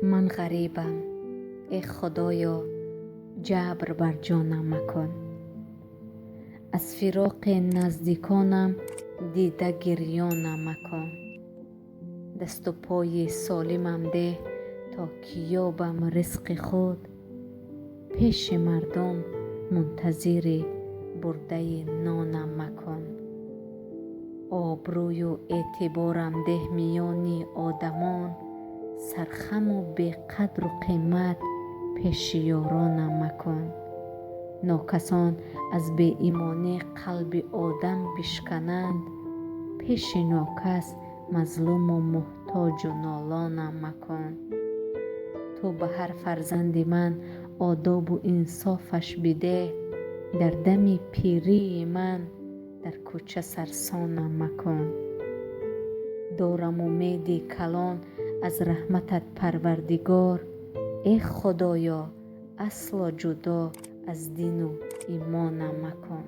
من غریبم، ای خدایا جبر بر جانم مکن. از فراق نزدیکانم دیده گریانم مکن. دست و پای سالمم ده تا که یابم رزق خود. پیش مردم منتظر برده نانم مکن. آبروی و اعتبارم ده میان آدمان. سرخم و بی قدر و قیمت پیش یارانم مکن. ناکسان از بی ایمانی قلب آدم بشکنند. پیش ناکس مظلوم و محتاج و نالانم مکن. تو به هر فرزند من آداب و انصافش بده. در دم پیری من در کوچه سرسانم مکن. دارم امیدی کلان از رحمتت پروردگار. ای خدایا اصلا جدا از دین و ایمانم مکن.